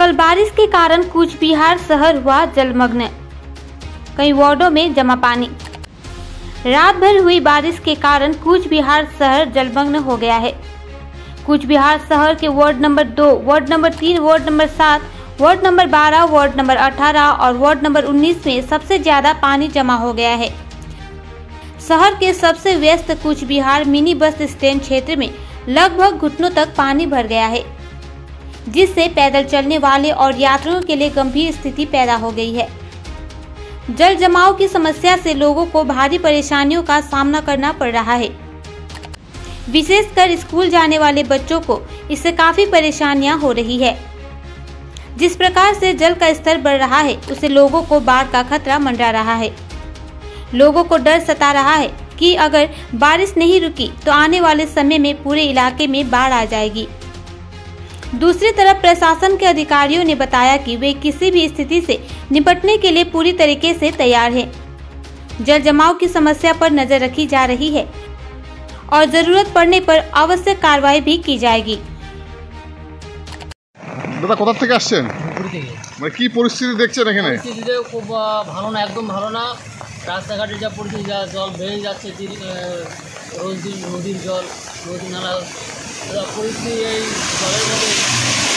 कल बारिश के कारण कूच बिहार शहर हुआ जलमग्न, कई वार्डों में जमा पानी। रात भर हुई बारिश के कारण कूच बिहार शहर जलमग्न हो गया है। कूच बिहार शहर के ward number 2, ward number 3, ward number 7, ward number 12, ward number 18 और वार्ड नंबर 19 में सबसे ज्यादा पानी जमा हो गया है। शहर के सबसे व्यस्त Cooch Behar mini bus stand क्षेत्र में लगभग घुटनों तक पानी भर गया है, जिससे पैदल चलने वाले और यात्रियों के लिए गंभीर स्थिति पैदा हो गई है। जल जमाव की समस्या से लोगों को भारी परेशानियों का सामना करना पड़ रहा है। विशेषकर स्कूल जाने वाले बच्चों को इससे काफी परेशानियां हो रही है। जिस प्रकार से जल का स्तर बढ़ रहा है, उससे लोगों को बाढ़ का खतरा मंडरा रहा है। लोगों को डर सता रहा है कि अगर बारिश नहीं रुकी तो आने वाले समय में पूरे इलाके में बाढ़ आ जाएगी। दूसरी तरफ प्रशासन के अधिकारियों ने बताया कि वे किसी भी स्थिति से निपटने के लिए पूरी तरीके से तैयार हैं। जल जमाव की समस्या पर नजर रखी जा रही है और जरूरत पड़ने पर आवश्यक कार्रवाई भी की जाएगी। দাদা কোথা থেকে আসছেন? মানে কি পরিস্থিতি দেখছেন এখানে? পরিস্থিতিতে খুব ভালো না, একদম ভালো না। রাস্তাঘাটে যা পরিস্থিতি, যা জল বেড়ে যাচ্ছে, নদীর জল, নদী নালা পরিস্থিতি, এই জলের মধ্যে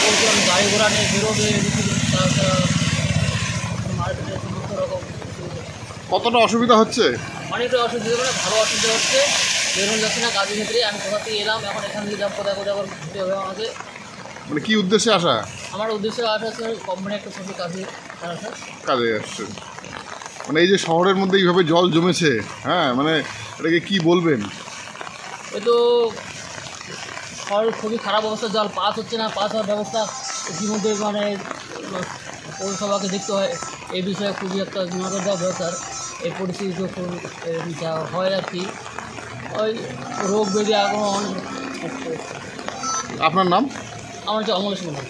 লোকজন গাড়ি ঘোড়া নিয়ে বেরোবে, মার্কেটের সমস্ত রকম কতটা অসুবিধা হচ্ছে? অনেকটা অসুবিধা, মানে ভালো অসুবিধা হচ্ছে। বেরোনো যাচ্ছে না কাজের ক্ষেত্রে। আমি কোথা থেকে এলাম, এখন এখান থেকে যাব, কোথায় কোথায় আবার ঘুরতে হবে আমাকে। মানে কি উদ্দেশ্যে আসা? আমার উদ্দেশ্য আসা হচ্ছে কোম্পানি একটা ছবি কাজে আসছে। মানে এই যে শহরের মধ্যে এইভাবে জল জমেছে, হ্যাঁ, মানে এটাকে কি বলবেন? এ তো শহরের খুবই খারাপ অবস্থা, জল পাস হচ্ছে না, পাস হওয়ার ব্যবস্থা ইতিমধ্যে মানে পৌরসভাকে দেখতে হয়। এই বিষয়ে খুবই একটা নজর দেওয়া দরকার। এই পরিস্থিতি যখন হয় আর কি, ওই রোগ ব্যাধি এখনও অনেক। আপনার নাম? আমার হচ্ছে অমলেশ মন্ডল।